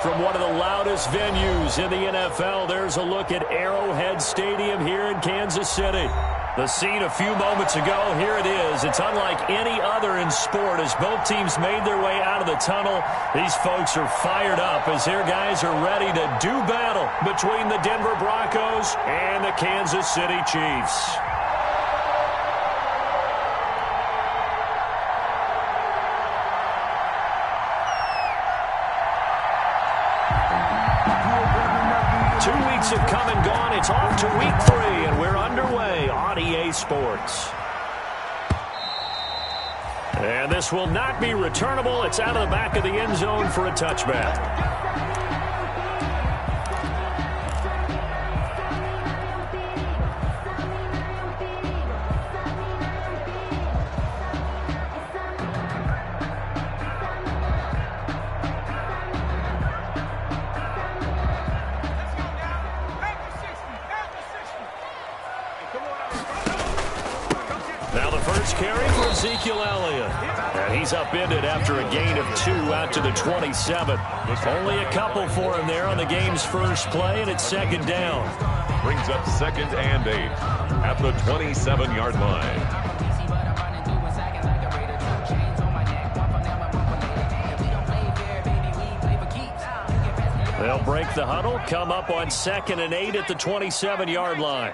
from one of the loudest venues in the NFL. There's a look at Arrowhead Stadium here in Kansas City. The scene a few moments ago, here it is. It's unlike any other in sport as both teams made their way out of the tunnel. These folks are fired up as their guys are ready to do battle between the Denver Broncos and the Kansas City Chiefs. Have come and gone. It's off to week 3, and we're underway on EA Sports. And this will not be returnable. It's out of the back of the end zone for a touchback. Carry for Ezekiel Elliott. And he's upended after a gain of 2 out to the 27. Only a couple for him there on the game's first play, and it's second down. Brings up 2nd and 8 at the 27-yard line. They'll break the huddle, come up on 2nd and 8 at the 27-yard line.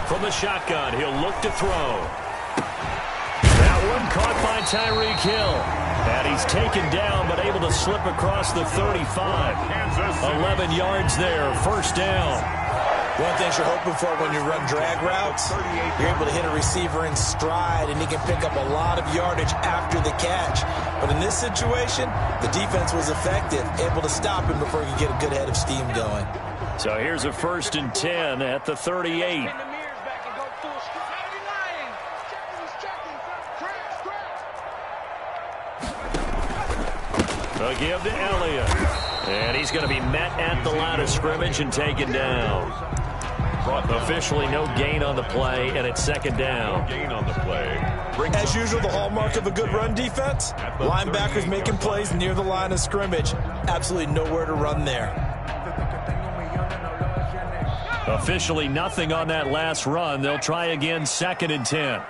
From the shotgun, he'll look to throw. That one caught by Tyreek Hill. And he's taken down, but able to slip across the 35. 11 yards there, first down. One thing you're hoping for when you run drag routes, you're able to hit a receiver in stride, and he can pick up a lot of yardage after the catch. But in this situation, the defense was effective, able to stop him before he could get a good head of steam going. So here's a 1st and 10 at the 38. They'll give to Elliott. And he's going to be met at the line of scrimmage and taken down. Officially no gain on the play, and it's second down. No gain on the play. As usual, the hallmark of a good run defense, linebackers making plays near the line of scrimmage. Absolutely nowhere to run there. Officially nothing on that last run. They'll try again, 2nd and 10.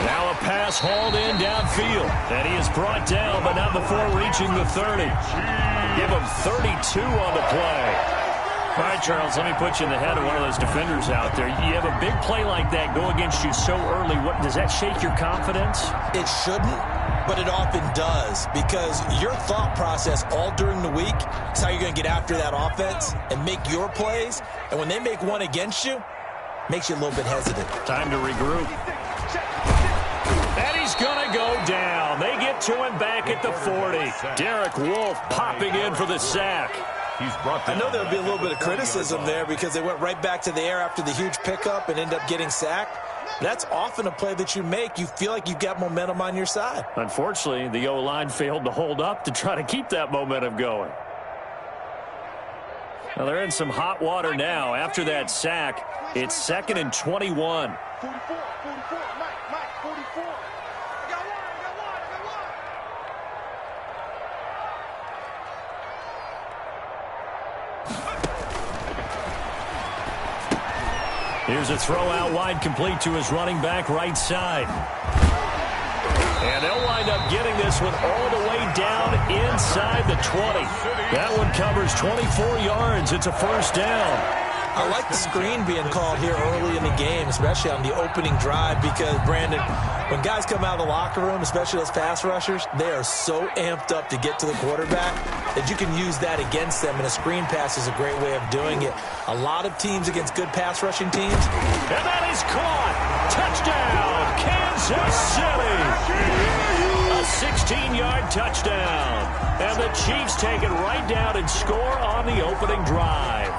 Now a pass hauled in downfield. And he is brought down, but not before reaching the 30. Give him 32 on the play. All right, Charles, let me put you in the head of one of those defenders out there. You have a big play like that go against you so early. What, does that shake your confidence? It shouldn't, but it often does, because your thought process all during the week is how you're going to get after that offense and make your plays. And when they make one against you, it makes you a little bit hesitant. Time to regroup. And he's going to go down. They get to him back at the 40. Derek Wolfe popping in for the sack. I know there'll be a little bit of criticism there because they went right back to the air after the huge pickup and end up getting sacked. That's often a play that you make. You feel like you've got momentum on your side. Unfortunately, the O-line failed to hold up to try to keep that momentum going. Now they're in some hot water now. After that sack, it's 2nd and 21. 44, Mike, 44. I got one. Here's a throw out wide, complete to his running back right side. And they'll wind up getting this one all the way down inside the 20. That one covers 24 yards. It's a first down. I like the screen being called here early in the game, especially on the opening drive, because, Brandon, when guys come out of the locker room, especially those pass rushers, they are so amped up to get to the quarterback that you can use that against them, and a screen pass is a great way of doing it. A lot of teams against good pass rushing teams. And that is caught. Touchdown, Kansas City. A 16-yard touchdown. And the Chiefs take it right down and score on the opening drive.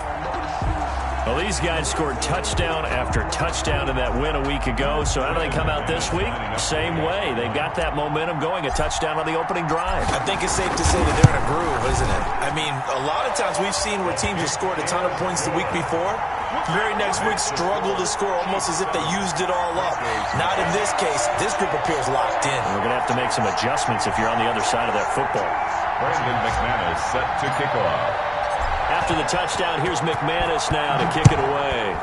Well, these guys scored touchdown after touchdown in that win a week ago. So how do they come out this week? Same way. They got that momentum going, a touchdown on the opening drive. I think it's safe to say that they're in a groove, isn't it? I mean, a lot of times we've seen where teams have scored a ton of points the week before, very next week struggle to score almost as if they used it all up. Not in this case. This group appears locked in. We're going to have to make some adjustments if you're on the other side of that football. Brandon McManus set to kick off. After the touchdown, here's McManus now to kick it away.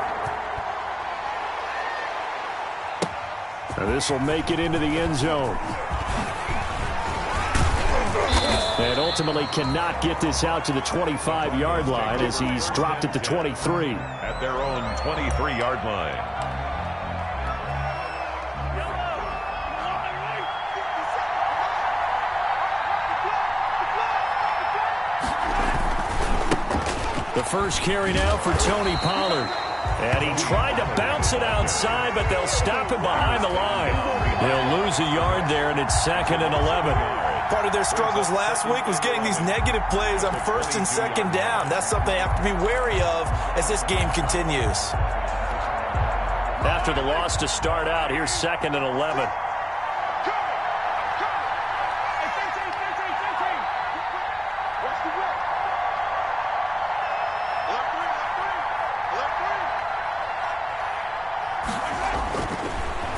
This will make it into the end zone. And ultimately cannot get this out to the 25-yard line as he's dropped at the 23. At their own 23-yard line. The first carry now for Tony Pollard. And he tried to bounce it outside, but they'll stop him behind the line. He'll lose a yard there, and it's 2nd and 11. Part of their struggles last week was getting these negative plays on 1st and 2nd down. That's something they have to be wary of as this game continues. After the loss to start out, here's 2nd and 11.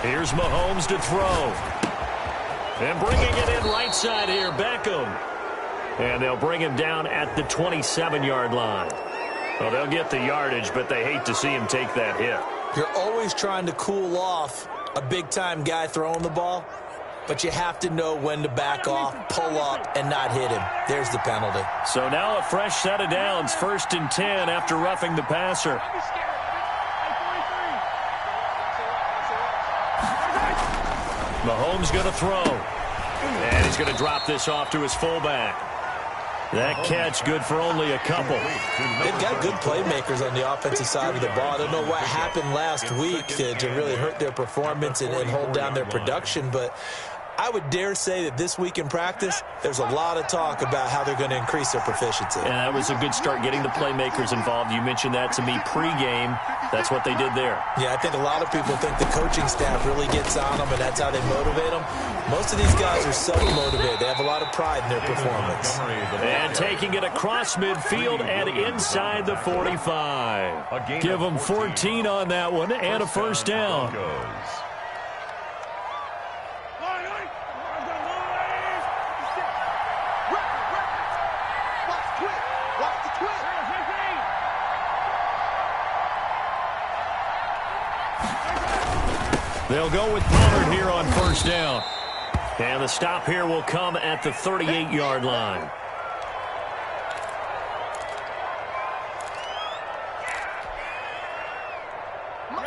Here's Mahomes to throw. And bringing it in right side here, Beckham. And they'll bring him down at the 27-yard line. Well, they'll get the yardage, but they hate to see him take that hit. You're always trying to cool off a big-time guy throwing the ball, but you have to know when to back off, pull up, and not hit him. There's the penalty. So now a fresh set of downs, 1st and 10 after roughing the passer. Mahomes going to throw. And he's going to drop this off to his fullback. That catch good for only a couple. They've got good playmakers on the offensive side of the ball. I don't know what happened last week to really hurt their performance and hold down their production, but I would dare say that this week in practice, there's a lot of talk about how they're going to increase their proficiency. And that was a good start, getting the playmakers involved. You mentioned that to me pregame. That's what they did there. Yeah, I think a lot of people think the coaching staff really gets on them, and that's how they motivate them. Most of these guys are self-motivated. They have a lot of pride in their performance. And taking it across midfield and inside the 45. Give them 14 on that one and a first down. They'll go with Pollard here on first down. And the stop here will come at the 38-yard line.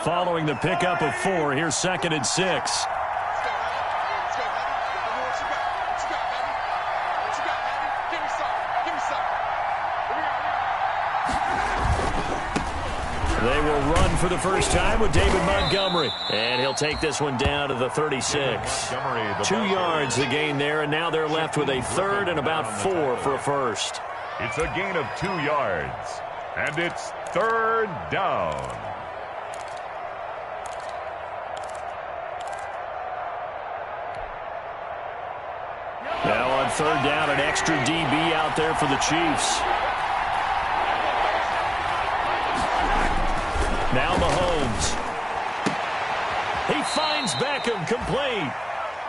Following the pickup of 4, here's 2nd and 6. They will run for the first time with David Montgomery. And he'll take this one down to the 36. 2 yards the gain there, and now they're left with a 3rd and about 4 for a first. It's a gain of 2 yards. And it's 3rd down. Now on 3rd down, an extra DB out there for the Chiefs. Now Mahomes. He finds Beckham complete.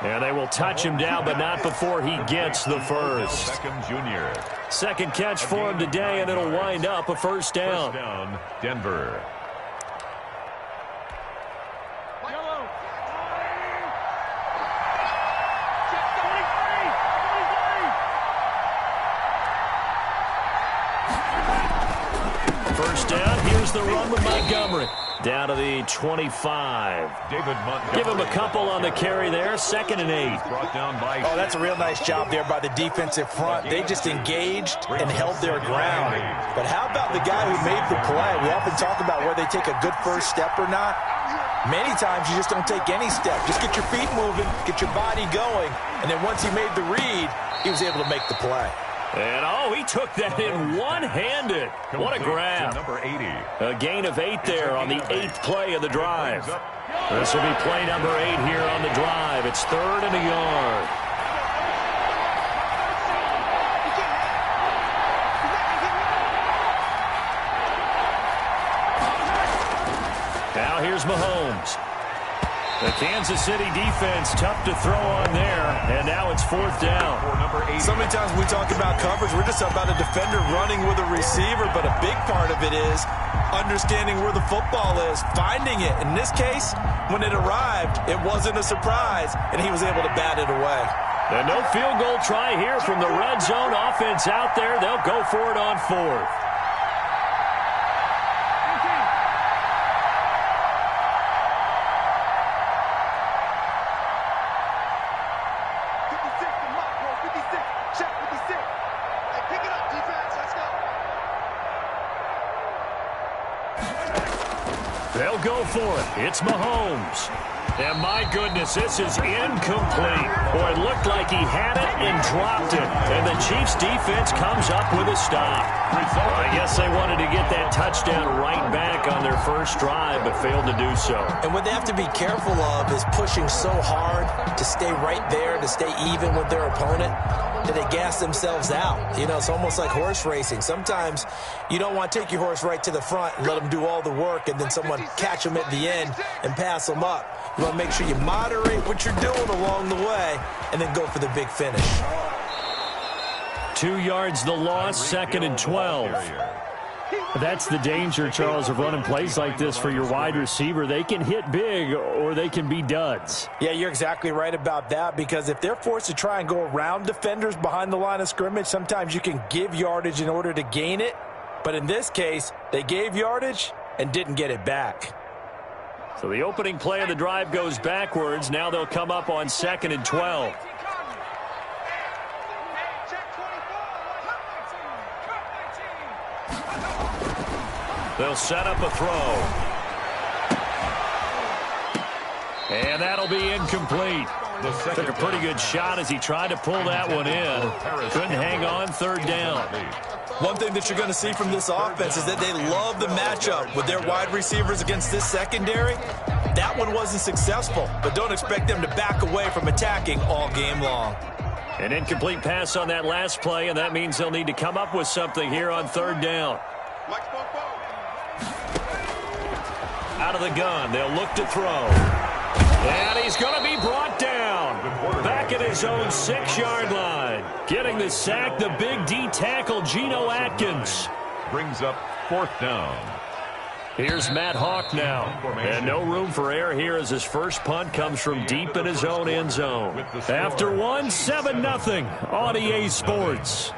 And they will touch him down, but not before he gets the first. Beckham Jr. Second catch for him today, and it'll wind up a first down. First down, Denver. First down, here's the run with Montgomery. Down to the 25. David Montgomery. Give him a couple on the carry there. 2nd and 8. Brought down by that's a real nice job there by the defensive front. They just engaged and held their ground. But how about the guy who made the play? We often talk about where they take a good first step or not. Many times you just don't take any step. Just get your feet moving, get your body going, and then once he made the read, he was able to make the play. And, he took that in one-handed. What a grab. Number 80. A gain of 8 there on the 8th play of the drive. This will be play number 8 here on the drive. It's 3rd and a yard. here's Mahomes. The Kansas City defense tough to throw on there, and now it's 4th down. So many times we talk about coverage, we're just about a defender running with a receiver, but a big part of it is understanding where the football is, finding it. In this case, when it arrived, it wasn't a surprise, and he was able to bat it away. And no field goal try here from the red zone offense out there. They'll go for it on 4th. They'll go for it. It's Mahomes. And my goodness, this is incomplete. Boy, it looked like he had it and dropped it. And the Chiefs defense comes up with a stop. I guess they wanted to get that touchdown right back on their first drive, but failed to do so. And what they have to be careful of is pushing so hard to stay right there, to stay even with their opponent, that they gas themselves out. You know, it's almost like horse racing. Sometimes you don't want to take your horse right to the front and let them do all the work and then someone catch them at the end and pass them up. You want to make sure you moderate what you're doing along the way and then go for the big finish. 2 yards the loss, 2nd and 12. That's the danger, Charles, of running plays like this for your wide receiver. They can hit big or they can be duds. Yeah, you're exactly right about that, because if they're forced to try and go around defenders behind the line of scrimmage, sometimes you can give yardage in order to gain it. But in this case, they gave yardage and didn't get it back. So the opening play of the drive goes backwards. Now they'll come up on 2nd and 12. They'll set up a throw. And that'll be incomplete. Took a pretty good shot as he tried to pull that one in. Couldn't hang on, 3rd down. One thing that you're going to see from this offense is that they love the matchup with their wide receivers against this secondary. That one wasn't successful, but don't expect them to back away from attacking all game long. An incomplete pass on that last play, and that means they'll need to come up with something here on 3rd down. Out of the gun, they'll look to throw. And he's going to be brought down. Back at his own 6-yard line. Getting the sack, the big D tackle, Geno Atkins. Brings up 4th down. Here's Matt Hawk now. And no room for error here as his first punt comes from deep in his own end zone. After one, 7-0 on EA Sports.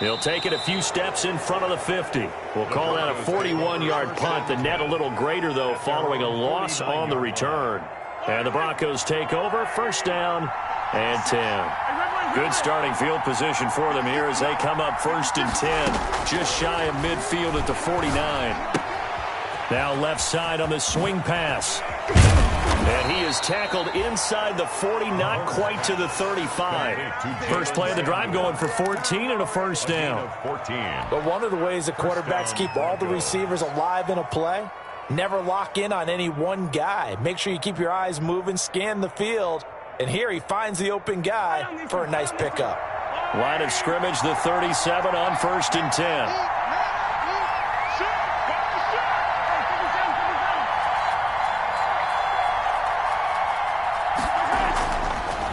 He'll take it a few steps in front of the 50. We'll call that a 41-yard punt. The net a little greater, though, following a loss on the return. And the Broncos take over. 1st down and 10. Good starting field position for them here as they come up 1st and 10. Just shy of midfield at the 49. Now left side on the swing pass. And he is tackled inside the 40, not quite to the 35. First play of the drive going for 14 and a 1st down. But one of the ways that quarterbacks keep all the receivers alive in a play, never lock in on any one guy. Make sure you keep your eyes moving, scan the field. And here he finds the open guy for a nice pickup. Line of scrimmage, the 37 on 1st and 10.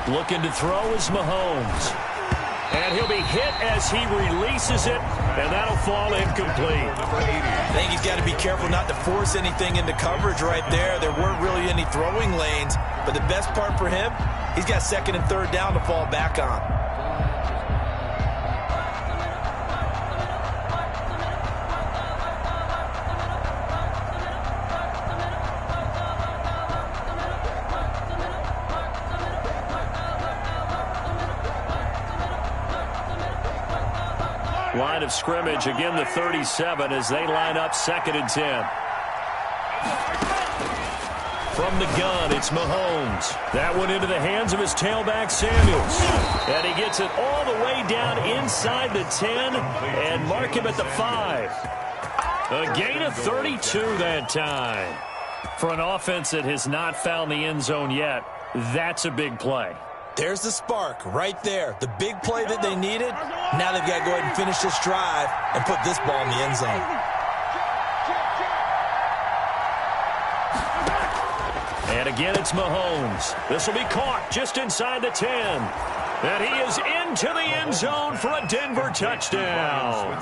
Looking to throw is Mahomes. And he'll be hit as he releases it, and that'll fall incomplete. I think he's got to be careful not to force anything into coverage right there. There weren't really any throwing lanes, but the best part for him, he's got 2nd and 3rd down to fall back on. Line of scrimmage, again the 37 as they line up 2nd and 10. From the gun, it's Mahomes. That one into the hands of his tailback, Samuels. And he gets it all the way down inside the 10 and mark him at the 5. A gain of 32 that time. For an offense that has not found the end zone yet, That's a big play. There's the spark right there. The big play that they needed. Now they've got to go ahead and finish this drive and put this ball in the end zone. And again, it's Mahomes. This will be caught just inside the 10. And he is into the end zone for a Denver touchdown.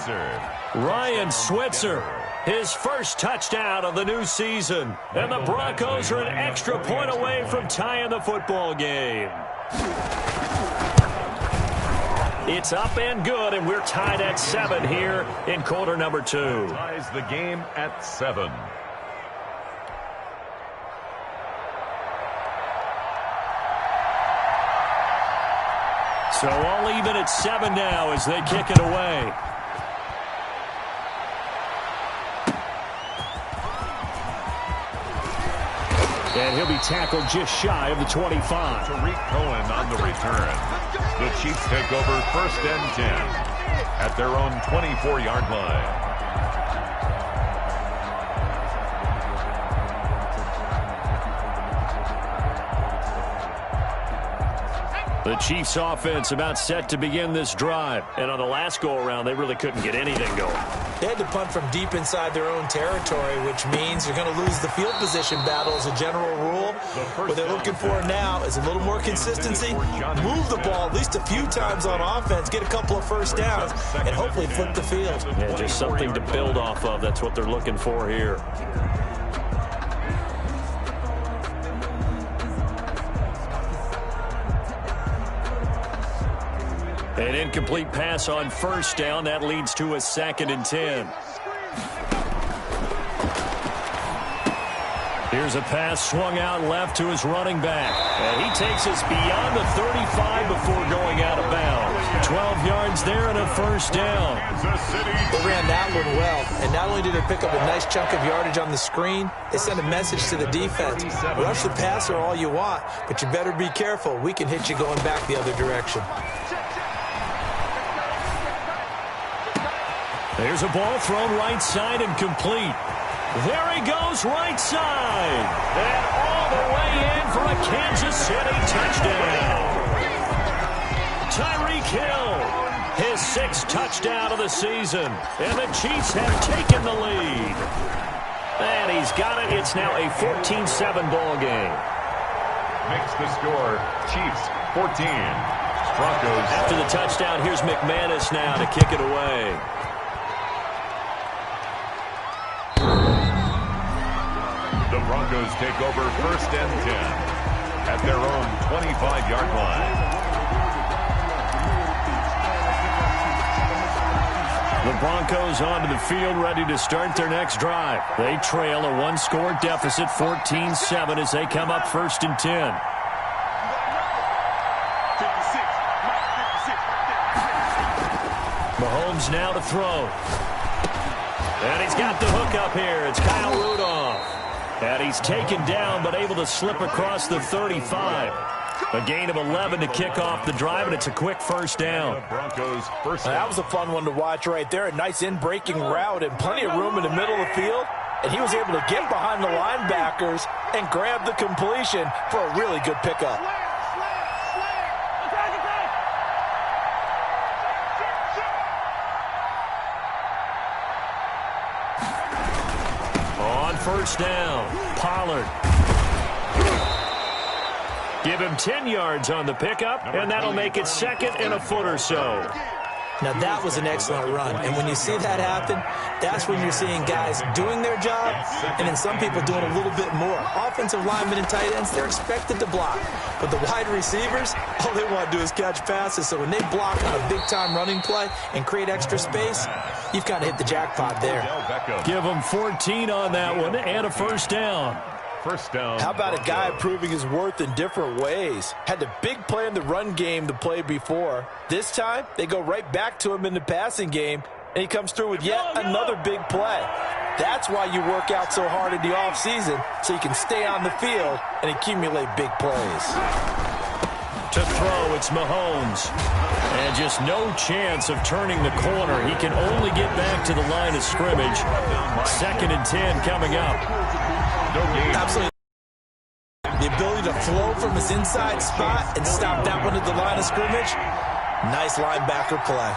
Ryan Switzer, his first touchdown of the new season. And the Broncos are an extra point away from tying the football game. It's up and good, and we're tied at 7 here in quarter number 2. Ties the game at 7. So all even at 7 now as they kick it away. And he'll be tackled just shy of the 25. Tariq Cohen on the return. The Chiefs take over 1st and 10 at their own 24-yard line. The Chiefs offense about set to begin this drive. And on the last go-around, they really couldn't get anything going. They had to punt from deep inside their own territory, which means you're going to lose the field position battle as a general rule. What they're looking for now is a little more consistency, move the ball at least a few times on offense, get a couple of first downs, and hopefully flip the field. Yeah, just something to build off of. That's what they're looking for here. An incomplete pass on first down. That leads to a 2nd and 10. Here's a pass swung out left to his running back. And he takes us beyond the 35 before going out of bounds. 12 yards there and a first down. They ran that one well. And not only did they pick up a nice chunk of yardage on the screen, they sent a message to the defense. Rush the passer all you want, but you better be careful. We can hit you going back the other direction. There's a ball thrown right side and complete. There he goes right side. And all the way in for a Kansas City touchdown. Tyreek Hill, his 6th touchdown of the season. And the Chiefs have taken the lead. And he's got it. It's now a 14-7 ball game. Makes the score, Chiefs 14. Broncos. After the touchdown, here's McManus now to kick it away. The Broncos take over 1st and 10 at their own 25-yard line. The Broncos onto the field ready to start their next drive. They trail a 1-score deficit, 14-7 as they come up 1st and 10. Mahomes now to throw. And he's got the hook up here. It's Kyle Rudolph. And he's taken down but able to slip across the 35. A gain of 11 to kick off the drive, and it's a quick first down. Broncos first down. That was a fun one to watch right there. A nice in-breaking route and plenty of room in the middle of the field. And he was able to get behind the linebackers and grab the completion for a really good pickup. On first down, Pollard. Give him 10 yards on the pickup, and that'll make it 2nd and a foot or so. Now, that was an excellent run. And when you see that happen, that's when you're seeing guys doing their job and then some people doing a little bit more. Offensive linemen and tight ends, they're expected to block. But the wide receivers, all they want to do is catch passes. So when they block on a big-time running play and create extra space, you've kind of hit the jackpot there. Give them 14 on that one and a first down. First down. How about a guy proving his worth in different ways? Had the big play in the run game the play before. This time, they go right back to him in the passing game, and he comes through with yet another big play. That's why you work out so hard in the offseason, so you can stay on the field and accumulate big plays. To throw, it's Mahomes. And just no chance of turning the corner. He can only get back to the line of scrimmage. 2nd and 10 coming up. Absolutely. The ability to flow from his inside spot and stop that one at the line of scrimmage. Nice linebacker play.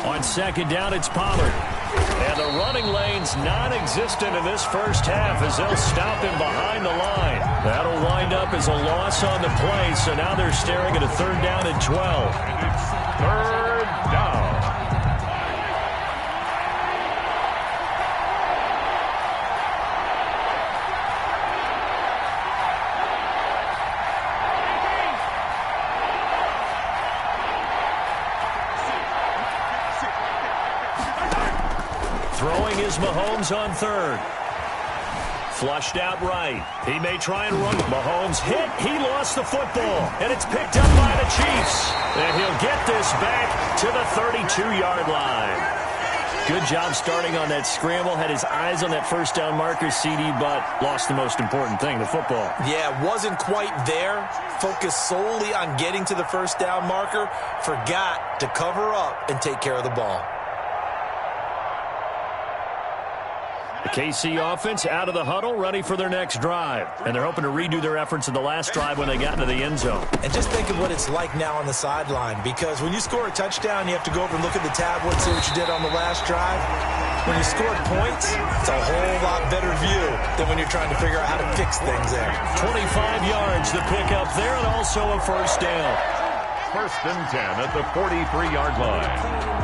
On second down, it's Pollard. And the running lane's non-existent in this first half as they'll stop him behind the line. That'll wind up as a loss on the play, so now they're staring at a 3rd down and 12. 3rd down. Throwing is Mahomes on 3rd. Flushed out right. He may try and run. Mahomes hit. He lost the football. And it's picked up by the Chiefs. And he'll get this back to the 32-yard line. Good job starting on that scramble. Had his eyes on that 1st down marker, CD, but lost the most important thing, the football. Yeah, wasn't quite there. Focused solely on getting to the 1st down marker. Forgot to cover up and take care of the ball. The KC offense out of the huddle, ready for their next drive. And they're hoping to redo their efforts in the last drive when they got into the end zone. And just think of what it's like now on the sideline, because when you score a touchdown, you have to go over and look at the tablet, see what you did on the last drive. When you scored points, it's a whole lot better view than when you're trying to figure out how to fix things there. 25 yards the pickup there, and also a 1st down. 1st and 10 at the 43-yard line.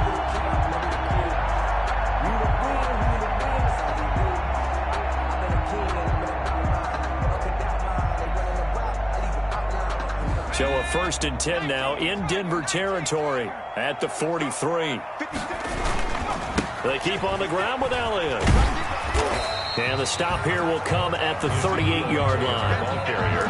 So a 1st and 10 now in Denver territory at the 43. They keep on the ground with Elliott. And the stop here will come at the 38-yard line. Ball carrier.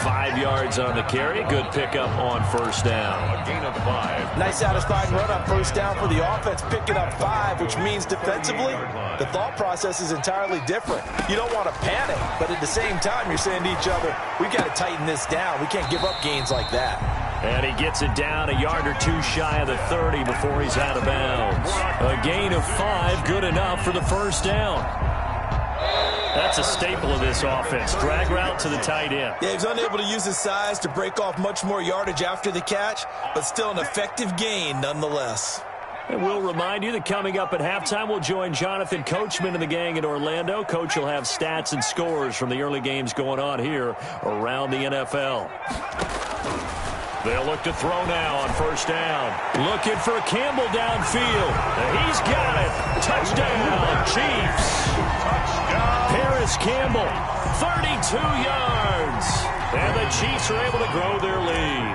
5 yards on the carry. Good pickup on 1st down. A gain of 5. Nice satisfying run on 1st down for the offense, picking up 5, which means defensively, the thought process is entirely different. You don't want to panic, but at the same time, you're saying to each other, we've got to tighten this down. We can't give up gains like that. And he gets it down a yard or 2 shy of the 30 before he's out of bounds. A gain of 5, good enough for the 1st down. That's a staple of this offense. Drag route to the tight end. Yeah, he's unable to use his size to break off much more yardage after the catch, but still an effective gain nonetheless. And we'll remind you that coming up at halftime, we'll join Jonathan Coachman and the gang in Orlando. Coach will have stats and scores from the early games going on here around the NFL. They'll look to throw now on 1st down. Looking for Campbell downfield. He's got it. Touchdown, Chiefs. Touchdown. Paris Campbell, 32 yards. And the Chiefs are able to grow their lead.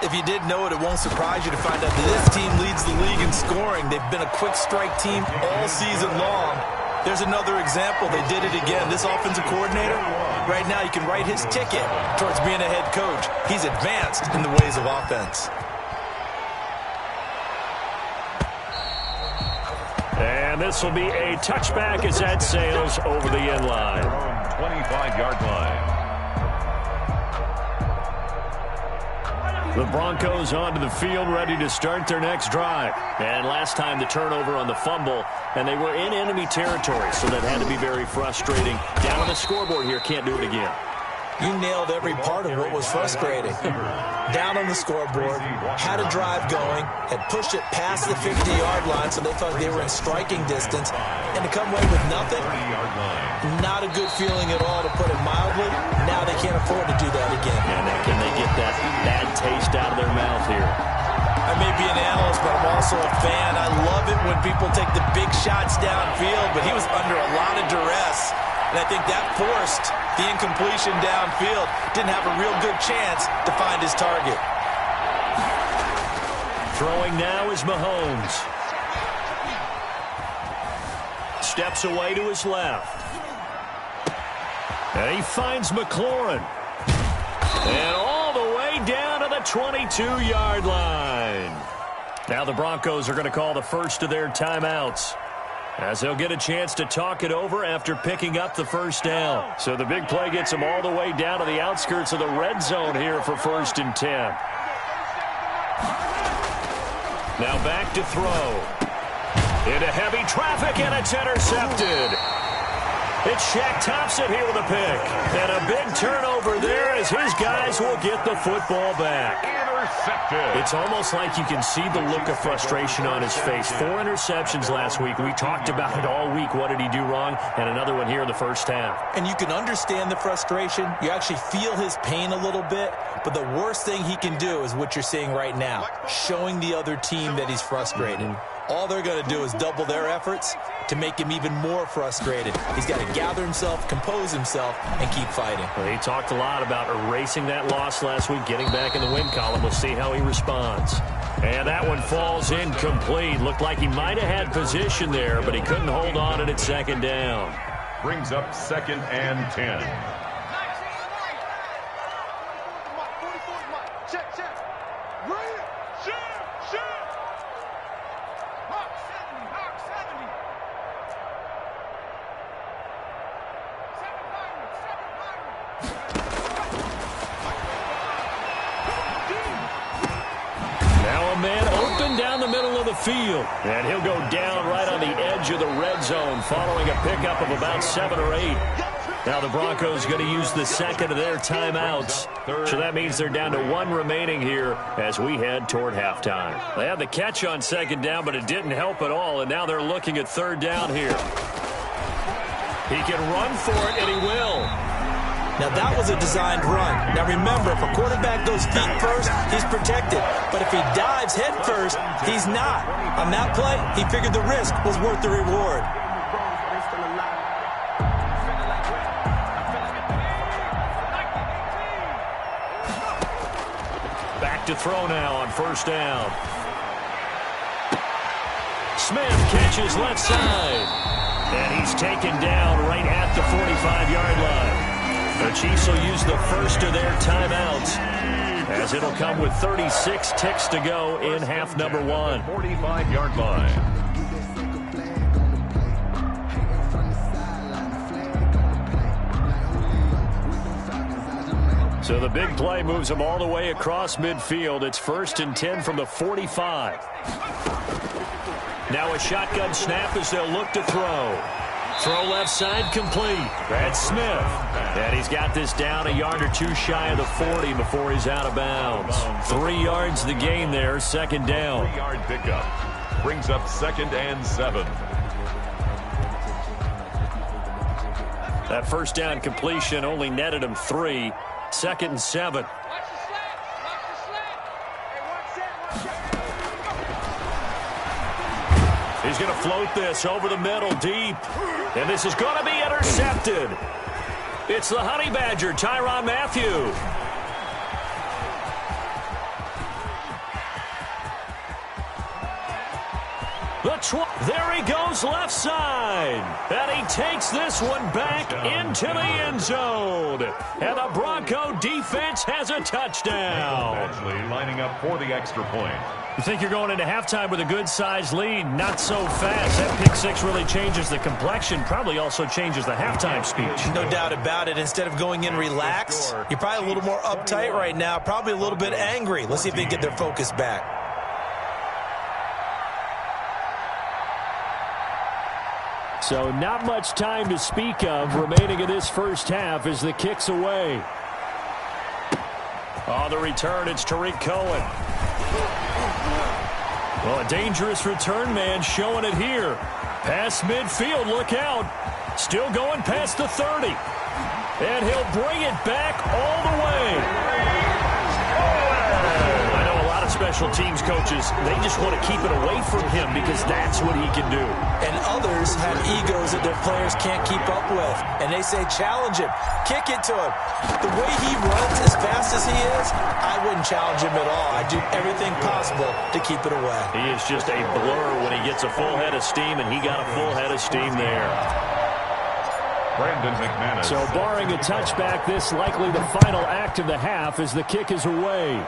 If you didn't know it, it won't surprise you to find out that this team leads the league in scoring. They've been a quick strike team all season long. There's another example. They did it again. This offensive coordinator, right now you can write his ticket towards being a head coach. He's advanced in the ways of offense. And this will be a touchback as that sails over the end line. 25-yard line. The Broncos onto the field, ready to start their next drive. And last time the turnover on the fumble, and they were in enemy territory, so that had to be very frustrating. Down on the scoreboard here, can't do it again. You nailed every part of what was frustrating. Down on the scoreboard, had a drive going, had pushed it past the 50-yard line, so they thought they were in striking distance, and to come away with nothing, not a good feeling at all, to put it mildly. Now they can't afford to do that again. And can they get that bad taste out of their mouth here? I may be an analyst, but I'm also a fan. I love it when people take the big shots downfield, but he was under a lot of duress. And I think that forced the incompletion downfield. Didn't have a real good chance to find his target. Throwing now is Mahomes. Steps away to his left. And he finds McLaurin. And all the way down to the 22-yard line. Now the Broncos are going to call the first of their timeouts, as they'll get a chance to talk it over after picking up the 1st down. So the big play gets them all the way down to the outskirts of the red zone here for 1st and 10. Now back to throw. Into heavy traffic, and it's intercepted. It's Shaq Thompson here with a pick. And a big turnover there as his guys will get the football back. Intercepted. It's almost like you can see the look of frustration on his face. 4 interceptions last week. We talked about it all week. What did he do wrong? And another one here in the first half. And you can understand the frustration. You actually feel his pain a little bit. But the worst thing he can do is what you're seeing right now, showing the other team that he's frustrated. All they're going to do is double their efforts to make him even more frustrated. He's got to gather himself, compose himself, and keep fighting. Well, he talked a lot about erasing that loss last week, getting back in the win column. We'll see how he responds. And that one falls incomplete. Looked like he might have had position there, but he couldn't hold on to it at second down. Brings up 2nd and 10. Check, check. Right. Check. Mark 70. Mark 70. 7-5. Now a man open down the middle of the field. And he'll go down right on the edge of the red zone following a pickup of about 7 or 8. Now the Broncos going to use the second of their timeouts. So that means they're down to 1 remaining here as we head toward halftime. They had the catch on second down, but it didn't help at all. And now they're looking at third down here. He can run for it, and he will. Now, that was a designed run. Now, remember, if a quarterback goes feet first, he's protected. But if he dives head first, he's not. On that play, he figured the risk was worth the reward. Back to throw now on first down. Smith catches left side. And he's taken down right at the 45-yard line. The Chiefs will use the first of their timeouts as it'll come with 36 ticks to go in half number 1. 45-yard line. So the big play moves them all the way across midfield. It's 1st and 10 from the 45. Now a shotgun snap as they'll look to throw. Throw left side complete. That's Smith. And he's got this down a yard or 2 shy of the 40 before he's out of bounds. 3 yards the gain there, second down. 3-yard pickup. Brings up 2nd and 7. That first down completion only netted him 3. 2nd and 7. He's going to float this over the middle deep. And this is going to be intercepted. It's the Honey Badger, Tyrann Mathieu. There he goes left side. And he takes this one back into the end zone. And the Bronco defense has a touchdown. Actually lining up for the extra point. You think you're going into halftime with a good-sized lead? Not so fast. That pick six really changes the complexion, probably also changes the halftime speech. No doubt about it. Instead of going in relaxed, you're probably a little more uptight right now, probably a little bit angry. Let's see if they can get their focus back. So not much time to speak of remaining in this first half as the kick's away. On the return, it's Tariq Cohen. Well, a dangerous return man showing it here. Past midfield, look out. Still going past the 30. And he'll bring it back all the way. I know a lot of special teams coaches, they just want to keep it away from him because that's what he can do. And others have egos that their players can't keep up with. And they say, challenge him. Kick it to him. The way he runs as fast as he is, I wouldn't challenge him at all. I'd do everything possible to keep it away. He is just a blur when he gets a full head of steam, and he got a full head of steam there. Brandon McManus. So barring a touchback, this likely the final act of the half as the kick is away.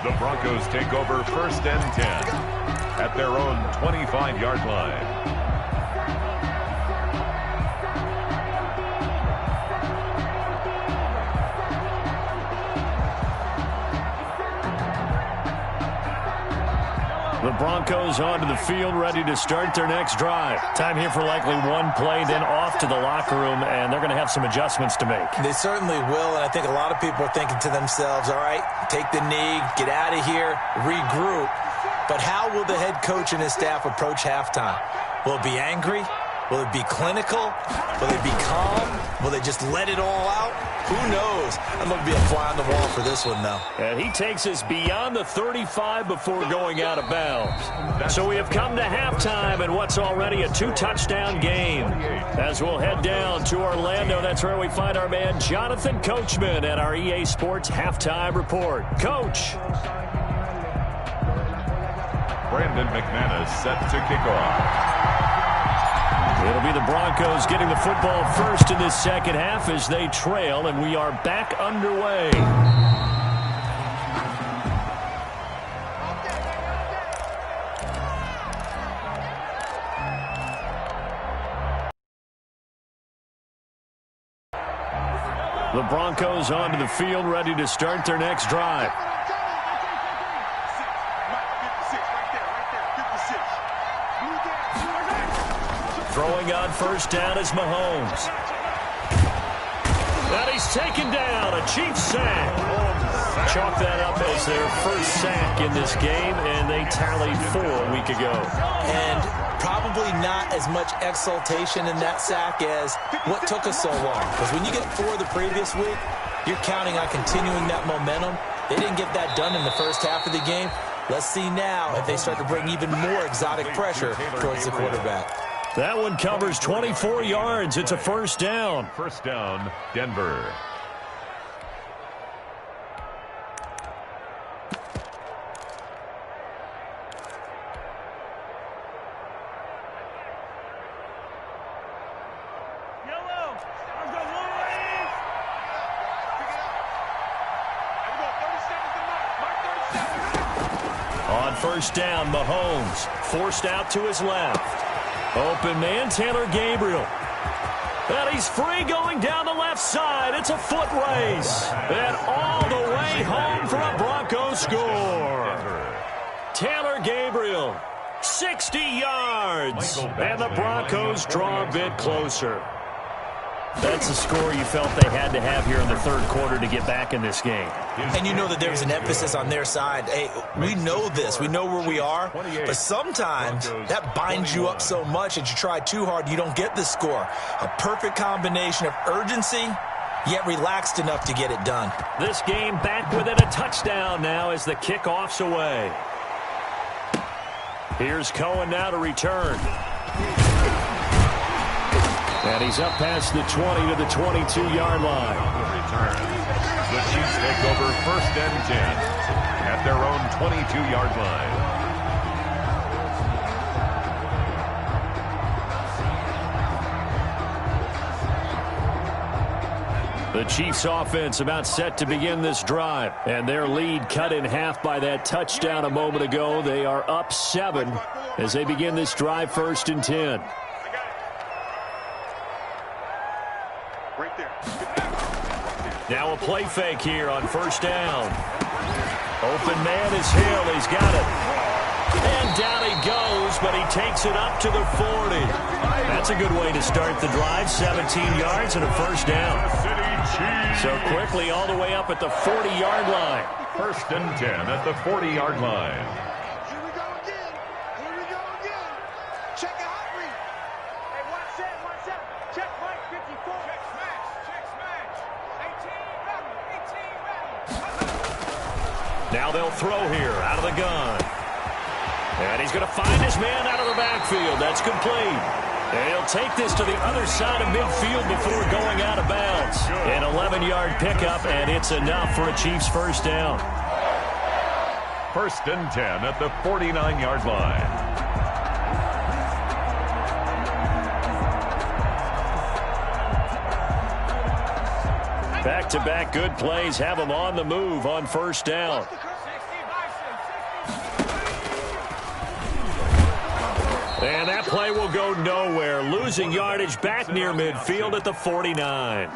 The Broncos take over 1st and 10 at their own 25-yard line. The Broncos onto the field, ready to start their next drive. Time here for likely one play, then off to the locker room, and they're going to have some adjustments to make. They certainly will, and I think a lot of people are thinking to themselves, all right, take the knee, get out of here, regroup. But how will the head coach and his staff approach halftime? Will it be angry? Will it be clinical? Will it be calm? Will they just let it all out? Who knows? I'm going to be a fly on the wall for this one, though. And he takes us beyond the 35 before going out of bounds. So we have come to halftime in what's already a 2-touchdown game. As we'll head down to Orlando, that's where we find our man Jonathan Coachman at our EA Sports Halftime Report. Coach. Brandon McManus set to kick off. It'll be the Broncos getting the football first in this second half as they trail, and we are back underway. The Broncos onto the field, ready to start their next drive. Throwing on first down is Mahomes. And he's taken down, a Chiefs sack. Chalk that up as their first sack in this game, and they tallied 4 a week ago. And probably not as much exultation in that sack as what took us so long. Because when you get 4 the previous week, you're counting on continuing that momentum. They didn't get that done in the first half of the game. Let's see now if they start to bring even more exotic pressure towards the quarterback. That one covers 24 yards. It's a first down. First down, Denver. On first down, Mahomes forced out to his left. Open man, Taylor Gabriel. And he's free going down the left side. It's a foot race. And all the way home for a Broncos score. Taylor Gabriel, 60 yards. And the Broncos draw a bit closer. That's a score you felt they had to have here in the third quarter to get back in this game. And you know that there's an emphasis on their side. Hey, we know this. We know where we are. But sometimes that binds you up so much that you try too hard, you don't get the score. A perfect combination of urgency, yet relaxed enough to get it done. This game back within a touchdown now as the kickoff's away. Here's Cohen now to return. And he's up past the 20 to the 22-yard line. Return. The Chiefs take over first and 10 at their own 22-yard line. The Chiefs offense about set to begin this drive. And their lead cut in half by that touchdown a moment ago. They are up 7 as they begin this drive first and 10. Now a play fake here on first down. Open man is Hill. He's got it. And down he goes, but he takes it up to the 40. That's a good way to start the drive. 17 yards and a first down. So quickly all the way up at the 40-yard line. First and 10 at the 40-yard line. Here we go again. Here we go again. Check a hot read. Hey, 1-7. Check Mike 54. Check smash. Check smash. 18 ready. Now they'll throw here out of the gun. And he's going to find his man out of the backfield. That's complete. And he'll take this to the other side of midfield before going out of bounds. An 11-yard pickup, and it's enough for a Chiefs first down. First and 10 at the 49-yard line. Back-to-back good plays have them on the move on first down. And that play will go nowhere. Losing yardage back near midfield at the 49.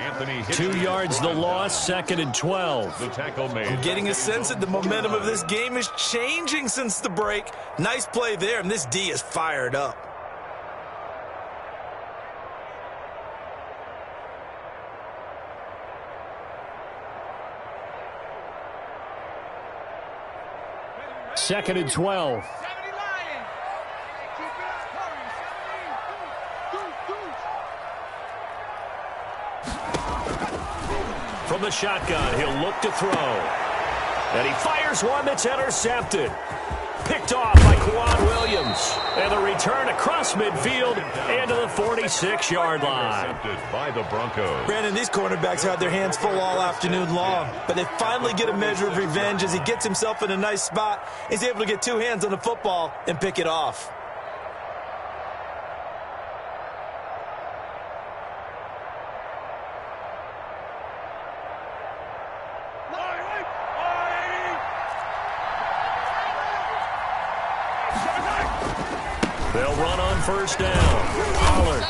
2 yards the loss, 2nd and 12. The tackle made. I'm getting a sense that the momentum of this game is changing since the break. Nice play there, and this D is fired up. Second and 12. From the shotgun, he'll look to throw. And he fires one that's intercepted. Picked off by Quan Williams. And the return across midfield and to the 46-yard line. Intercepted by the Broncos. Brandon, these cornerbacks had their hands full all afternoon long, but they finally get a measure of revenge as he gets himself in a nice spot. He's able to get 2 hands on the football and pick it off. They'll run on first down. Pollard.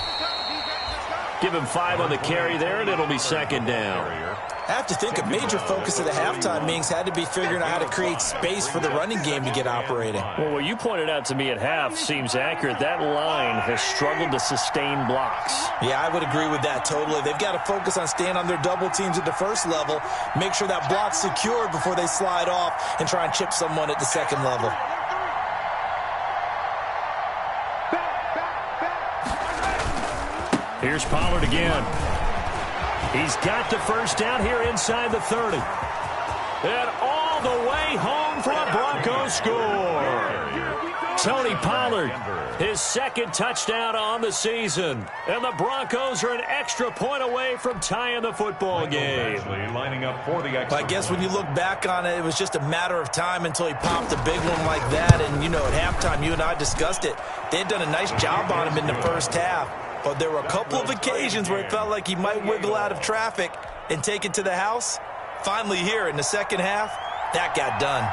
Give him 5 on the carry there, and it'll be 2nd down. I have to think a major focus of the halftime meetings had to be figuring out how to create space for the running game to get operating. Well, what you pointed out to me at half seems accurate. That line has struggled to sustain blocks. Yeah, I would agree with that totally. They've got to focus on staying on their double teams at the first level, make sure that block's secure before they slide off and try and chip someone at the second level. Here's Pollard again. He's got the first down here inside the 30. And all the way home for a Broncos score. Tony Pollard, his 2nd touchdown on the season. And the Broncos are an extra point away from tying the football game. Lining up for the I guess when you look back on it, it was just a matter of time until he popped a big one like that. And, you know, at halftime, you and I discussed it. They had done a nice job on him in the first half. But there were a couple of occasions where it felt like he might wiggle out of traffic and take it to the house. Finally here in the second half, that got done.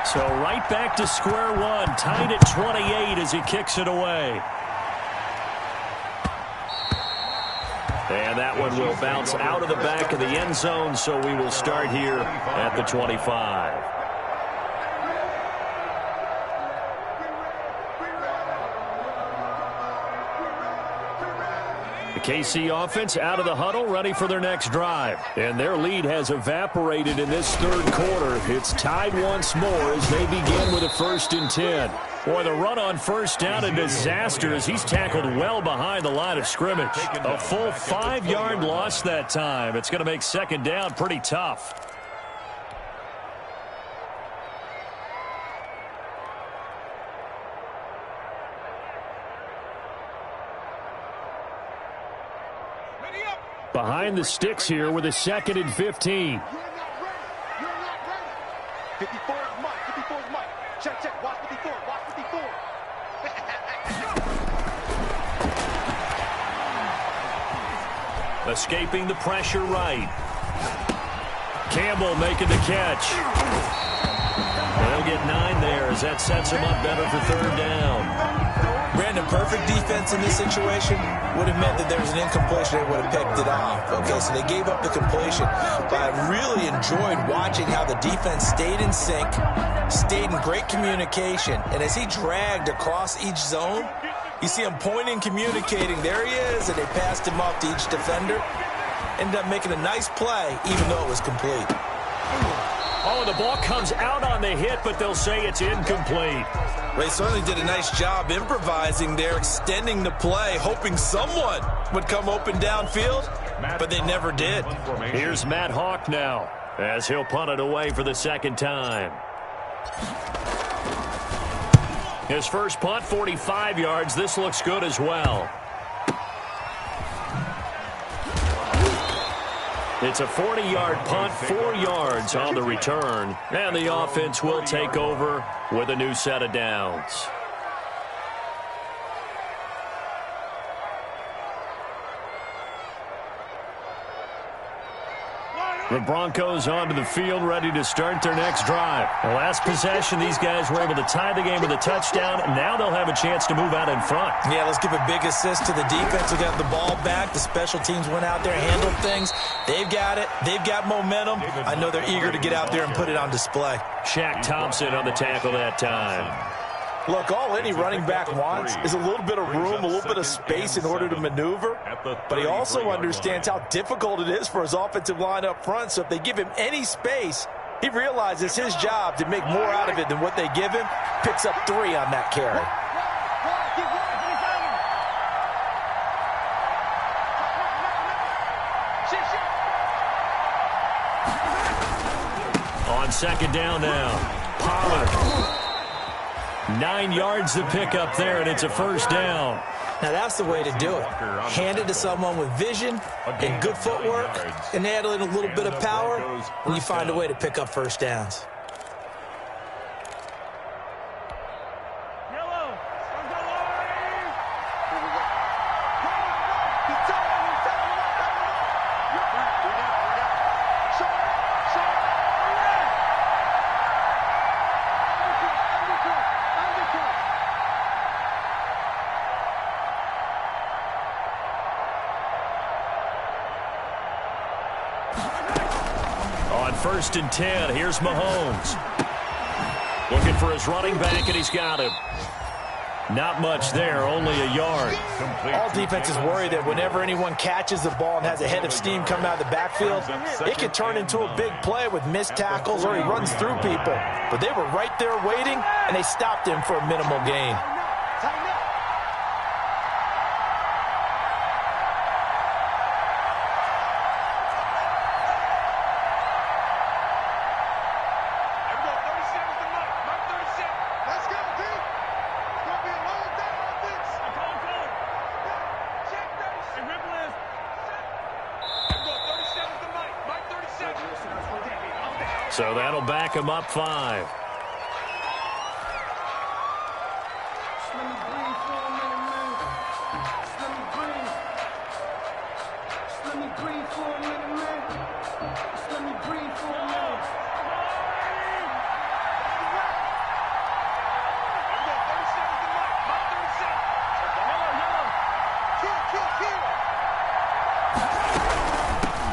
So right back to square one, tied at 28 as he kicks it away. And that one will bounce out of the back of the end zone, so we will start here at the 25. The KC offense out of the huddle, ready for their next drive. And their lead has evaporated in this 3rd quarter. It's tied once more as they begin with a 1st and 10. Boy, the run on first down, a disaster as he's tackled well behind the line of scrimmage. A full 5-yard loss that time. It's going to make 2nd down pretty tough. Behind the sticks here with a 2nd and 15. You're not ready. You're not ready. 54 is Mike. 54 is Mike. Check, check. Watch 54. Watch 54. Escaping the pressure right. Campbell making the catch. They'll get 9 there as that sets him up better for 3rd down. Brandon, perfect defense in this situation would have meant that there was an incompletion. They would have picked it off. Okay, so they gave up the completion. But I really enjoyed watching how the defense stayed in sync, stayed in great communication. And as he dragged across each zone, you see him pointing, communicating. There he is, and they passed him off to each defender. Ended up making a nice play, even though it was complete. Oh, the ball comes out on the hit, but they'll say it's incomplete. They certainly did a nice job improvising there, extending the play, hoping someone would come open downfield, but they never did. Here's Matt Hawk now as he'll punt it away for the 2nd time. His first punt, 45 yards. This looks good as well. It's a 40-yard punt, 4 yards on the return. And the offense will take over with a new set of downs. Line The Broncos onto the field, ready to start their next drive. The last possession, these guys were able to tie the game with a touchdown. Now they'll have a chance to move out in front. Yeah, let's give a big assist to the defense who got the ball back. The special teams went out there, handled things. They've got it. They've got momentum. I know they're eager to get out there and put it on display. Shaq Thompson on the tackle that time. Look, all any running back wants is a little bit of room, a little bit of space in order to maneuver. But he also understands how difficult it is for his offensive line up front. So if they give him any space, he realizes it's his job to make more out of it than what they give him. Picks up 3 on that carry. On second down now, Pollard. 9 yards to pick up there, and it's a first down. Now, that's the way to do it. Hand it to someone with vision and good footwork, and add in a little bit of power, and you find a way to pick up first downs. First and 10. Here's Mahomes. Looking for his running back, and he's got him. Not much there, only a yard. All defenses worry that whenever anyone catches the ball and has a head of steam coming out of the backfield, it can turn into a big play with missed tackles or he runs through people. But they were right there waiting, and they stopped him for a minimal gain. So that'll back him up 5.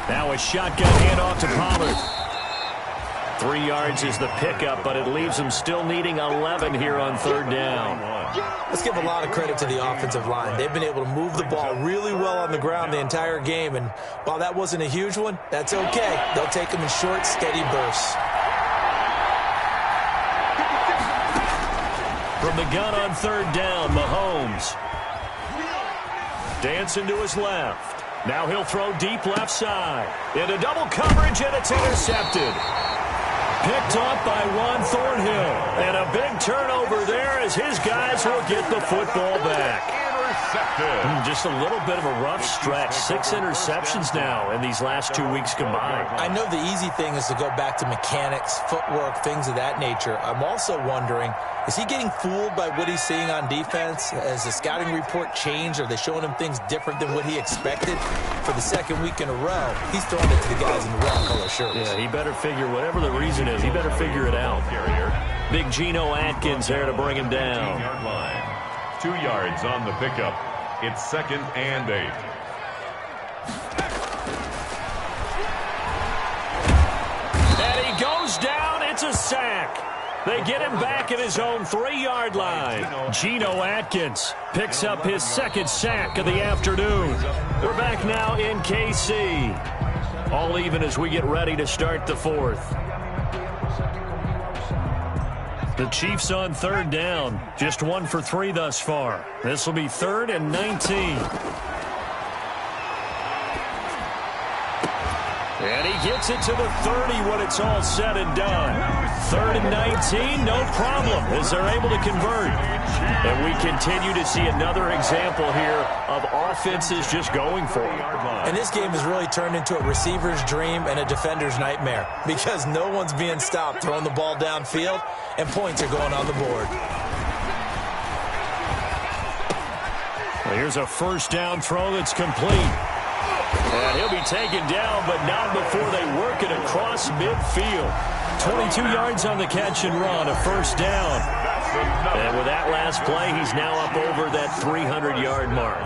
Now a shotgun handoff to Pollard. 3 yards is the pickup, but it leaves them still needing 11 here on third down. Let's give a lot of credit to the offensive line. They've been able to move the ball really well on the ground the entire game, and while that wasn't a huge one, that's okay. They'll take them in short, steady bursts. From the gun on third down, Mahomes. Dancing to his left. Now he'll throw deep left side. Into double coverage, and it's intercepted. Picked off by Juan Thornhill. And a big turnover there as his guys will get the football back. Just a little bit of a rough stretch. 6 interceptions now in these last 2 weeks combined. I know the easy thing is to go back to mechanics, footwork, things of that nature. I'm also wondering, is he getting fooled by what he's seeing on defense? Has the scouting report changed? Are they showing him things different than what he expected? For the second week in a row, he's throwing it to the guys in the red color shirts. Yeah, he better figure, whatever the reason is, he better figure it out. Big Geno Atkins there to bring him down. 2 yards on the pickup. It's 2nd and 8. And he goes down. It's a sack. They get him back at his own 3-yard line. Geno Atkins picks up his 2nd sack of the afternoon. We're back now in KC. All even as we get ready to start the 4th. The Chiefs on third down. Just 1 for 3 thus far. This will be 3rd and 19. And he gets it to the 30 when it's all said and done. 3rd and 19, no problem, as they're able to convert. And we continue to see another example here of offenses just going for it. And this game has really turned into a receiver's dream and a defender's nightmare because no one's being stopped throwing the ball downfield, and points are going on the board. Well, here's a first down throw that's complete. And he'll be taken down, but not before they work it across midfield. 22 yards on the catch and run, a first down. And with that last play, he's now up over that 300-yard mark.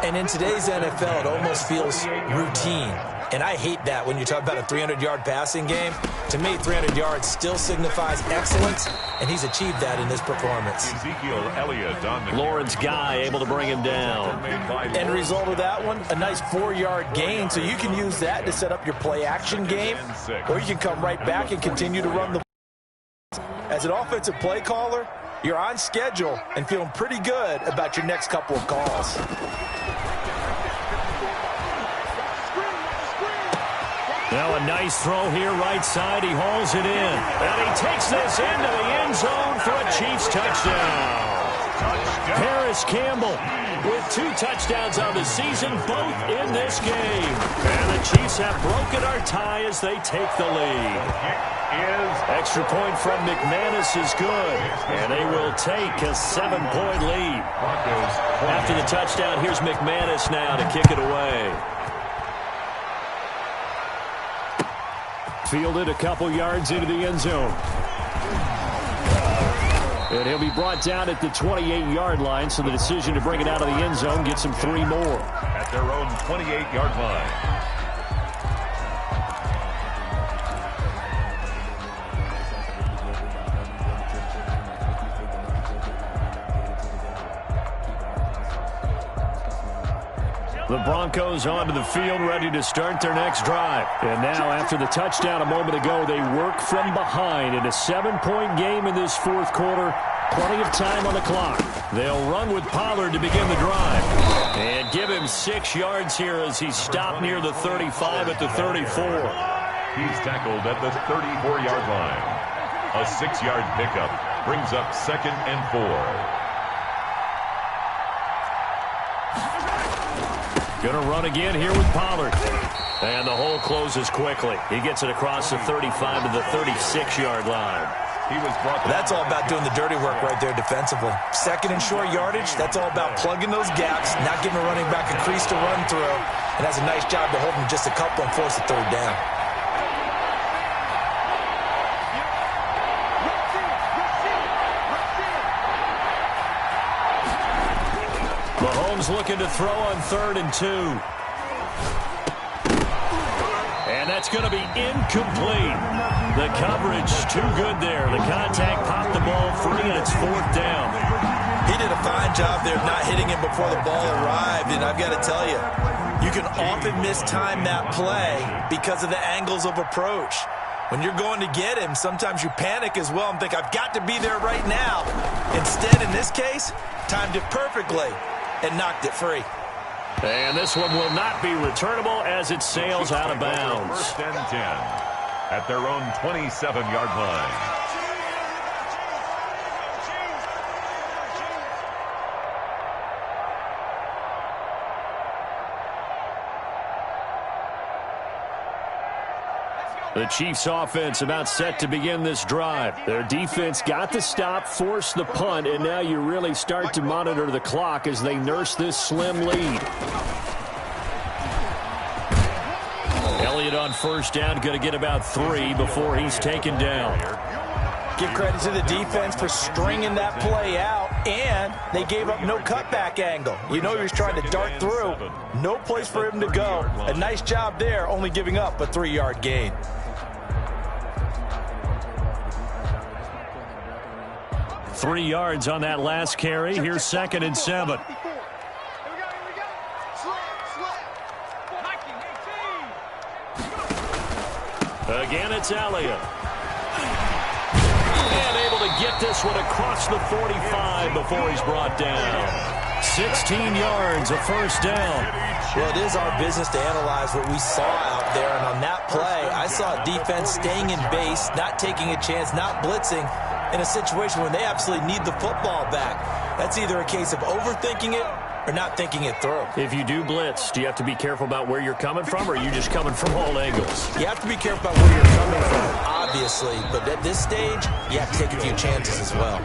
And in today's NFL, it almost feels routine. And I hate that when you talk about a 300-yard passing game. To me, 300 yards still signifies excellence, and he's achieved that in this performance. Ezekiel Elliott on the Lawrence Guy able to bring him down. End result of that one, a nice 4-yard gain, so you can use that to set up your play-action game, or you can come right back and continue to run the ball. As an offensive play caller, you're on schedule and feeling pretty good about your next couple of calls. Now a nice throw here, right side. He hauls it in. And he takes this into the end zone for a Chiefs touchdown. Paris Campbell with 2 touchdowns on the season, both in this game. And the Chiefs have broken our tie as they take the lead. Extra point from McManus is good. And they will take a 7-point lead. After the touchdown, here's McManus now to kick it away. Fielded a couple yards into the end zone. And he'll be brought down at the 28-yard line, so the decision to bring it out of the end zone gets him 3 more. At their own 28-yard line. The Broncos onto the field, ready to start their next drive. And now, after the touchdown a moment ago, they work from behind in a 7-point game in this 4th quarter. Plenty of time on the clock. They'll run with Pollard to begin the drive. And give him 6 yards here as he's stopped near the 35 at the 34. He's tackled at the 34-yard line. A 6-yard pickup brings up 2nd and 4. Gonna run again here with Pollard. And the hole closes quickly. He gets it across the 35 to the 36-yard line. He was brought down. That's all about doing the dirty work right there defensively. 2nd and short yardage, that's all about plugging those gaps, not giving a running back a crease to run through. And that's a nice job to hold him just a couple and force a 3rd down. Looking to throw on 3rd and 2. And that's going to be incomplete. The coverage too good there. The contact popped the ball free, and it's 4th down. He did a fine job there of not hitting him before the ball arrived, and I've got to tell you, you can often mistime that play because of the angles of approach. When you're going to get him, sometimes you panic as well and think, I've got to be there right now. Instead, in this case, timed it perfectly and knocked it free. And this one will not be returnable as it sails out of bounds. 1st and 10 at their own 27-yard line. The Chiefs offense about set to begin this drive. Their defense got the stop, forced the punt, and now you really start to monitor the clock as they nurse this slim lead. Elliott on 1st down, going to get about 3 before he's taken down. Give credit to the defense for stringing that play out, and they gave up no cutback angle. You know he was trying to dart through. No place for him to go. A nice job there, only giving up a 3-yard gain. Three yards on that last carry. Here's 2nd and 7. Again, it's Elliott. And able to get this one across the 45 before he's brought down. 16 yards, a 1st down. Well, it is our business to analyze what we saw out there. And on that play, I saw a defense staying in base, not taking a chance, not blitzing, in a situation where they absolutely need the football back. That's either a case of overthinking it or not thinking it through. If you do blitz, do you have to be careful about where you're coming from, or are you just coming from all angles? You have to be careful about where you're coming from. obviously. But at this stage, you have to take a few chances as well.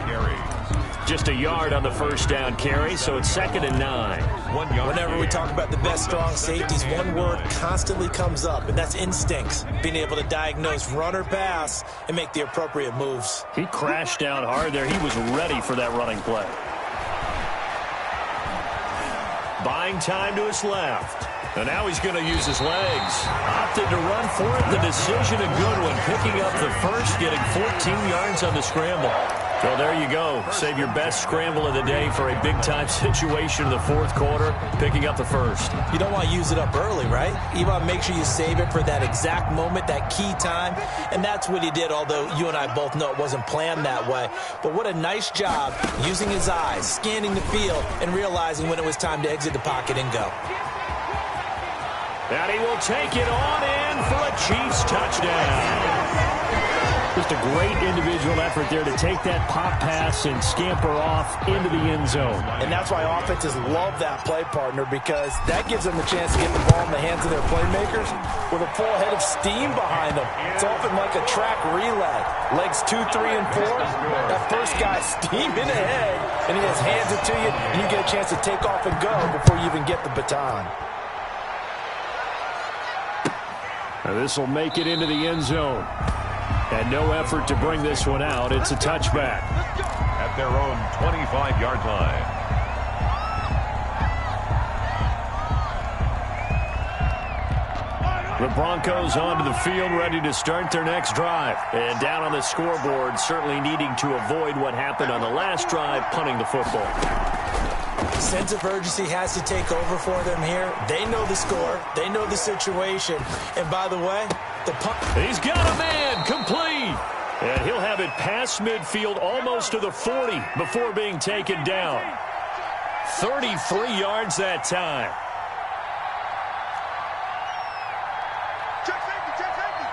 Just a yard on the first down carry, so it's 2nd and 9. 1 yard. Whenever we talk about the best strong safeties, one word constantly comes up, and that's instincts. Being able to diagnose run or pass and make the appropriate moves. He crashed down hard there. He was ready for that running play. Buying time to his left. And now he's going to use his legs. Opted to run for it. The decision a good one. Picking up the first, getting 14 yards on the scramble. Well, there you go. Save your best scramble of the day for a big-time situation in the fourth quarter, picking up the first. You don't want to use it up early, right? You want to make sure you save it for that exact moment, that key time. And that's what he did, although you and I both know it wasn't planned that way. But what a nice job using his eyes, scanning the field, and realizing when it was time to exit the pocket and go. And he will take it on in for a Chiefs touchdown. Just a great individual effort there to take that pop pass and scamper off into the end zone. And that's why offenses love that play, partner, because that gives them a chance to get the ball in the hands of their playmakers with a full head of steam behind them. It's often like a track relay. Legs 2, 3, and 4. That first guy steaming ahead, and he just hands it to you, and you get a chance to take off and go before you even get the baton. Now this will make it into the end zone. And no effort to bring this one out. It's a touchback. At their own 25-yard line. The Broncos onto the field, ready to start their next drive. And down on the scoreboard, certainly needing to avoid what happened on the last drive, punting the football. Sense of urgency has to take over for them here. They know the score. They know the situation. And by the way, the punt. He's got a man, complete. And he'll have it past midfield, almost to the 40 before being taken down. 33 yards that time. Check safety, check safety.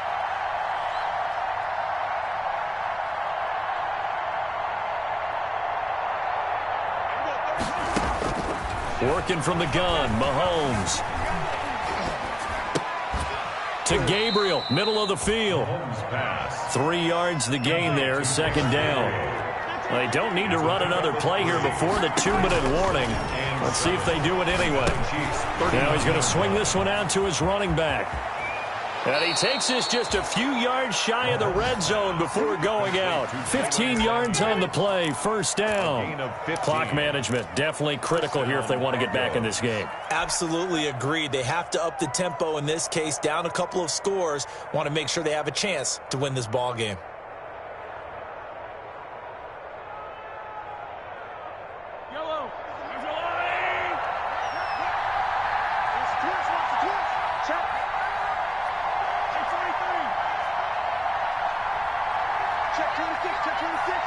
Working from the gun, Mahomes. To Gabriel, middle of the field. 3 yards the gain there, 2nd down. They don't need to run another play here before the 2-minute warning. Let's see if they do it anyway. Now he's going to swing this one out to his running back. And he takes this just a few yards shy of the red zone before going out. 15 yards on the play, 1st down. Clock management, definitely critical here if they want to get back in this game. Absolutely agreed. They have to up the tempo in this case, down a couple of scores. Want to make sure they have a chance to win this ball game. Yellow. There's a line. Watch the twist, watch the twist. Check. 843. Check 26, check 26.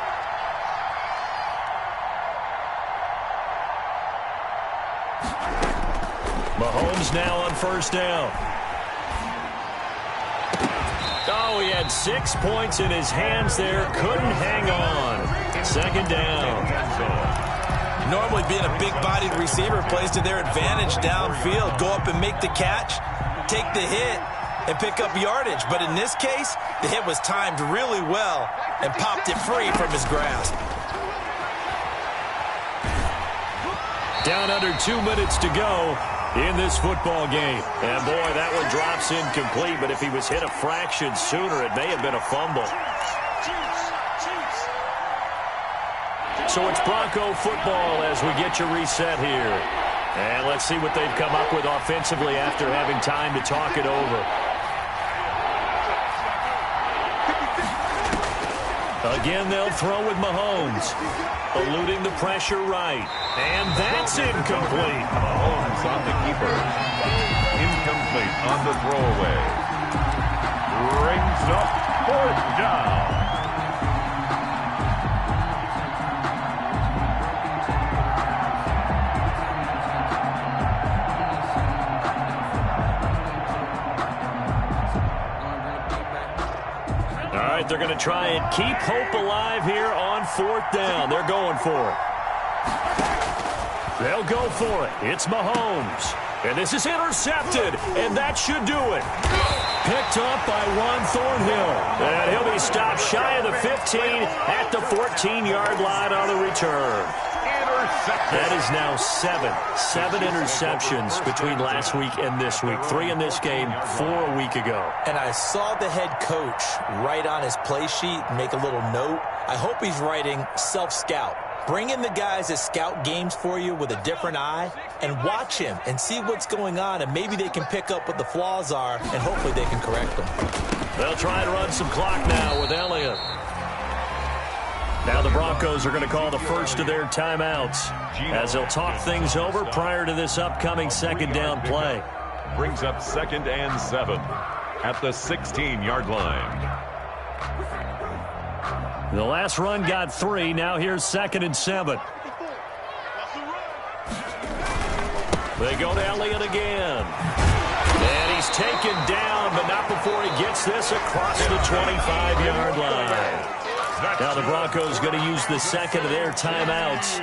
Mahomes now on 1st down. Oh, he had 6 points in his hands there. Couldn't hang on. 2nd down. Normally being a big-bodied receiver plays to their advantage downfield. Go up and make the catch, take the hit, and pick up yardage. But in this case, the hit was timed really well and popped it free from his grasp. Down under 2 minutes to go in this football game. And boy, that one drops incomplete, but if he was hit a fraction sooner, it may have been a fumble. So it's Bronco football as we get you reset here. And let's see what they've come up with offensively after having time to talk it over. Again, they'll throw with Mahomes. Eluding the pressure right. And that's incomplete. Mahomes on the keeper. Incomplete on the throwaway. Brings up 4th down. All right, they're going to try and keep hope alive here on 4th down. They're going for it. They'll go for it. It's Mahomes. And this is intercepted, and that should do it. Picked up by Juan Thornhill. And he'll be stopped shy of the 15 at the 14-yard line on the return. That is now seven interceptions between last week and this week. 3 in this game, 4 a week ago. And I saw the head coach write on his play sheet, make a little note. I hope he's writing self-scout. Bring in the guys that scout games for you with a different eye and watch him and see what's going on, and maybe they can pick up what the flaws are, and hopefully they can correct them. They'll try and run some clock now with Elliott. Now the Broncos are going to call the first of their timeouts as they'll talk things over prior to this upcoming second down play. Brings up 2nd and 7 at the 16-yard line. The last run got 3. Now here's 2nd and 7. They go to Elliott again. And he's taken down, but not before he gets this across the 25-yard line. Now the Broncos going to use the second of their timeouts.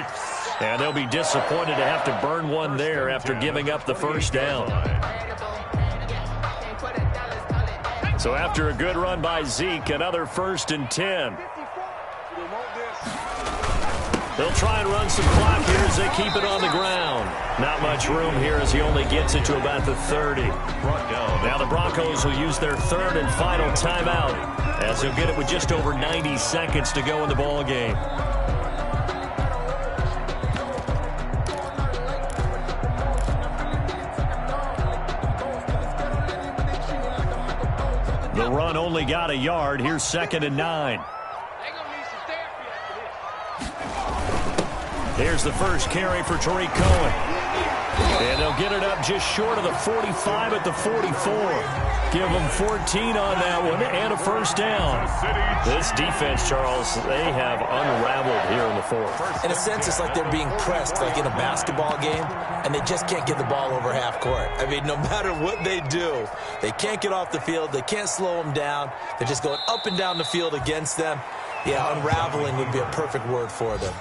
And they'll be disappointed to have to burn one there after giving up the first down. So after a good run by Zeke, another 1st and 10. They'll try and run some clock here as they keep it on the ground. Not much room here as he only gets it to about the 30. Now the Broncos will use their 3rd and final timeout as they'll get it with just over 90 seconds to go in the ball game. The run only got a yard. Here's 2nd and 9. Here's the first carry for Tariq Cohen. And they'll get it up just short of the 45 at the 44. Give them 14 on that one and a first down. This defense, Charles, they have unraveled here in the 4th. In a sense, it's like they're being pressed like in a basketball game, and they just can't get the ball over half court. I mean, no matter what they do, they can't get off the field. They can't slow them down. They're just going up and down the field against them. Yeah, unraveling would be a perfect word for them.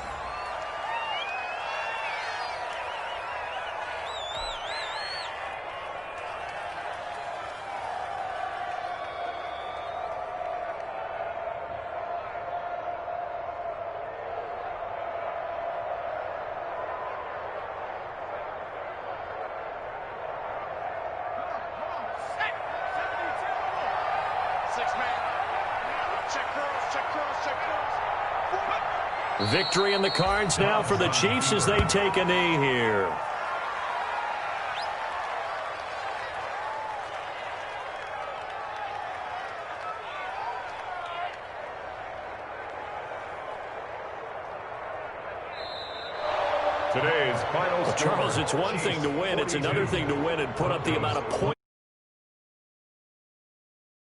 Victory in the cards now for the Chiefs as they take a knee here. Today's final Well, Charles, it's one thing to win. It's another thing to win and put up the amount of points.